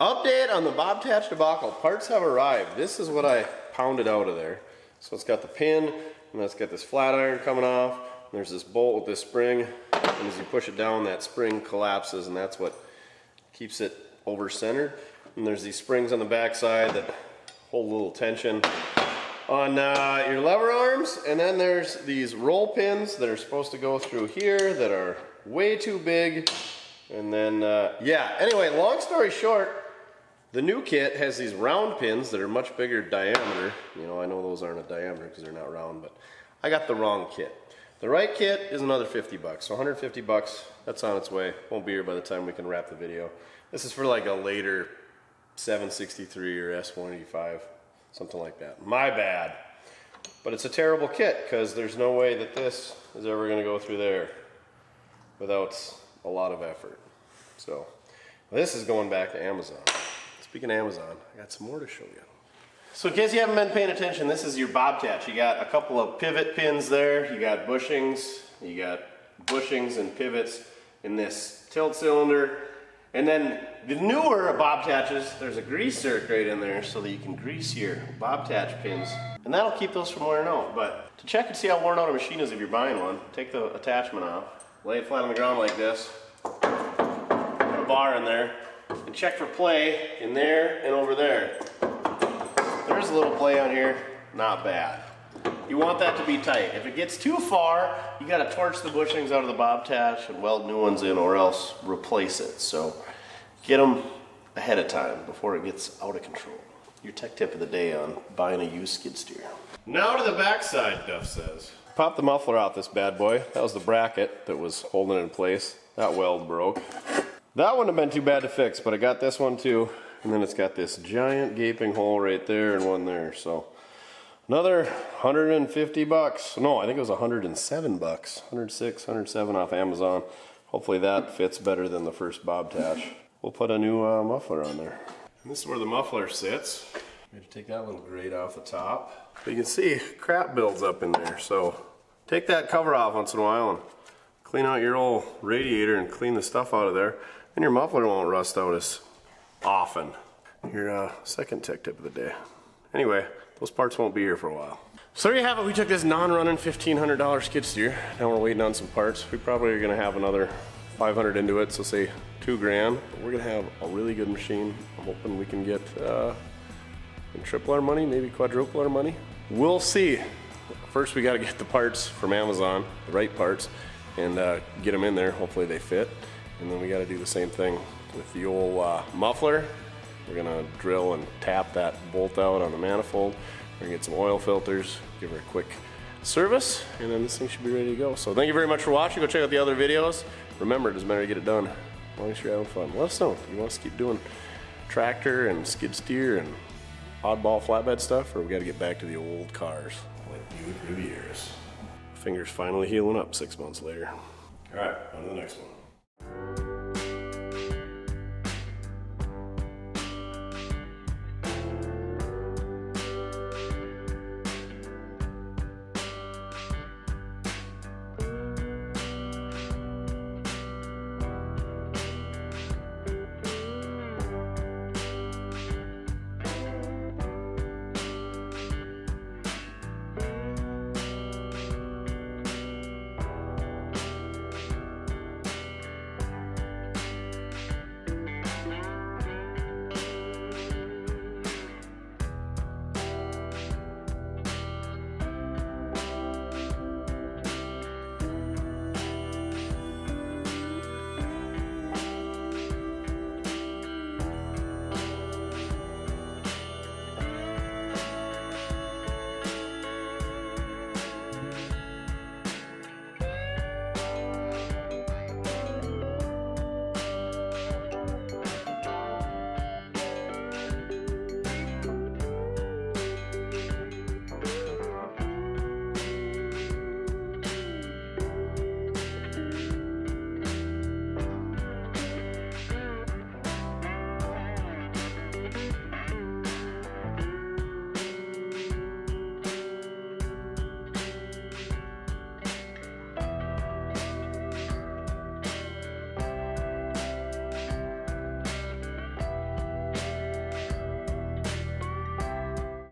Update on the Bobcat debacle. Parts have arrived. This is what I pounded out of there. So it's got the pin, and it's got this flat iron coming off. And there's this bolt with this spring, and as you push it down, that spring collapses, and that's what keeps it over-centered. And there's these springs on the back side that hold a little tension on your lever arms, and then there's these roll pins that are supposed to go through here that are way too big. And then, yeah, anyway, long story short, the new kit has these round pins that are much bigger diameter. You know, I know those aren't a diameter because they're not round, but I got the wrong kit. The right kit is another 50 bucks, so 150 bucks, that's on its way. Won't be here by the time we can wrap the video. This is for like a later 763 or S185, something like that. My bad. But it's a terrible kit because there's no way that this is ever going to go through there without a lot of effort. So this is going back to Amazon. Speaking of Amazon, I got some more to show you. So in case you haven't been paying attention, this is your Bobcat. You got a couple of pivot pins there, you got bushings and pivots in this tilt cylinder. And then the newer Bobcats, there's a grease zerk right in there so that you can grease your Bobcat pins. And that'll keep those from wearing out. But to check and see how worn out a machine is if you're buying one, take the attachment off, lay it flat on the ground like this, put a bar in there, and check for play in there and over there. There's a little play on here, not bad. You want that to be tight. If it gets too far, you gotta torch the bushings out of the Bobcat and weld new ones in, or else replace it. So get them ahead of time before it gets out of control. Your tech tip of the day on buying a used skid steer. Now to the backside, Duff says. Pop the muffler out this bad boy. That was the bracket that was holding it in place. That weld broke. That wouldn't have been too bad to fix, but I got this one too. And then it's got this giant gaping hole right there and one there. So another 150 bucks. No, I think it was 107 bucks. 106, 107 off Amazon. Hopefully that fits better than the first Bobcat. We'll put a new muffler on there. And this is where the muffler sits. I'm gonna take that little grate off the top. But you can see crap builds up in there. So take that cover off once in a while and clean out your old radiator and clean the stuff out of there. And your muffler won't rust out as often. Your second tech tip of the day. Anyway, those parts won't be here for a while. So there you have it. We took this non-running $1,500 skid steer. Now we're waiting on some parts. We probably are gonna have another 500 into it, so say $2,000. But we're gonna have a really good machine. I'm hoping we can get triple our money, maybe quadruple our money. We'll see. First we gotta get the parts from Amazon, the right parts, and get them in there. Hopefully they fit. And then we gotta do the same thing with the old muffler. We're gonna drill and tap that bolt out on the manifold. We're gonna get some oil filters, give her a quick service, and then this thing should be ready to go. So thank you very much for watching. Go check out the other videos. Remember, it doesn't matter to get it done as long as you're having fun. Let us know. Do you want us to keep doing tractor and skid steer and oddball flatbed stuff, or we got to get back to the old cars like Buick Rivieras? Fingers finally healing up 6 months later. All right, on to the next one.